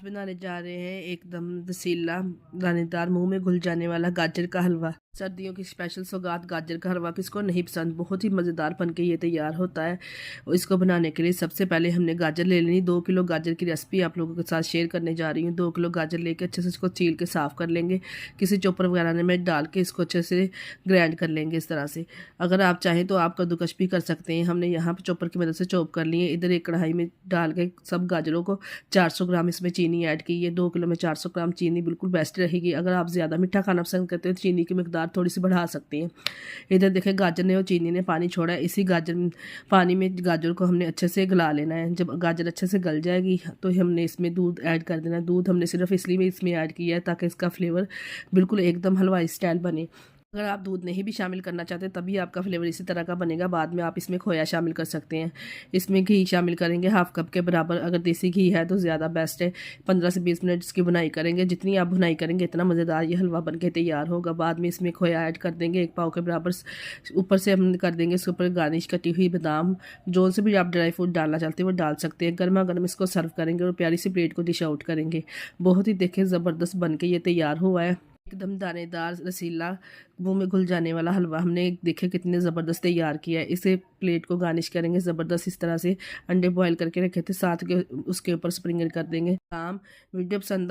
बनाने जा रहे हैं एकदम रसीला दानेदार मुंह में घुल जाने वाला गाजर का हलवा। सर्दियों की स्पेशल सौगात गाजर का हलवा किसको नहीं पसंद। बहुत ही मज़ेदार बन के ये तैयार होता है। और इसको बनाने के लिए सबसे पहले हमने गाजर ले लेनी। 2 किलो गाजर की रेसिपी आप लोगों के साथ शेयर करने जा रही हूँ। 2 किलो गाजर लेके अच्छे से इसको छील के साफ़ कर लेंगे। किसी चॉपर वगैरह में डाल के इसको अच्छे से ग्राइंड कर लेंगे इस तरह से। अगर आप चाहें तो आप कद्दूकश भी कर सकते हैं। हमने यहाँ पर चॉपर की मदद से चॉप कर लिए। इधर एक कढ़ाई में डाल के सब गाजरों को 400 ग्राम इसमें चीनी ऐड की है। 2 किलो में 400 ग्राम चीनी बिल्कुल बेस्ट रहेगी। अगर आप ज़्यादा मीठा खाना पसंद करते हो तो चीनी की मिकदार थोड़ी सी बढ़ा सकती हैं। इधर देखें गाजर ने और चीनी ने पानी छोड़ा है। इसी पानी में गाजर को हमने अच्छे से गला लेना है। जब गाजर अच्छे से गल जाएगी तो हमने इसमें दूध ऐड कर देना है। दूध हमने सिर्फ इसलिए इसमें ऐड किया है ताकि इसका फ्लेवर बिल्कुल एकदम हलवाई स्टाइल बने। अगर आप दूध नहीं भी शामिल करना चाहते तभी आपका फ्लेवर इसी तरह का बनेगा। बाद में आप इसमें खोया शामिल कर सकते हैं। इसमें घी शामिल करेंगे हाफ कप के बराबर। अगर देसी घी है तो ज़्यादा बेस्ट है। 15 से 20 मिनट इसकी भुनाई करेंगे। जितनी आप भुनाई करेंगे इतना मज़ेदार ये हलवा बन के तैयार होगा। बाद में इसमें खोया ऐड कर देंगे 1 पाव के बराबर। ऊपर से हम कर देंगे इसके ऊपर गार्निश कटी हुई बादाम। जो से भी आप ड्राई फ्रूट डालना चाहते हैं वो डाल सकते हैं। गर्मा गर्म इसको सर्व करेंगे और प्यारी सी प्लेट को डिश आउट करेंगे। बहुत ही देखें ज़बरदस्त बन के ये तैयार हुआ है। एकदम दानेदार रसीला मुंह में घुल जाने वाला हलवा हमने देखे कितने ज़बरदस्त तैयार किया है। इसे प्लेट को गार्निश करेंगे ज़बरदस्त इस तरह से। अंडे बॉईल करके रखे थे साथ के उसके ऊपर स्प्रिंकल कर देंगे। काम वीडियो पसंद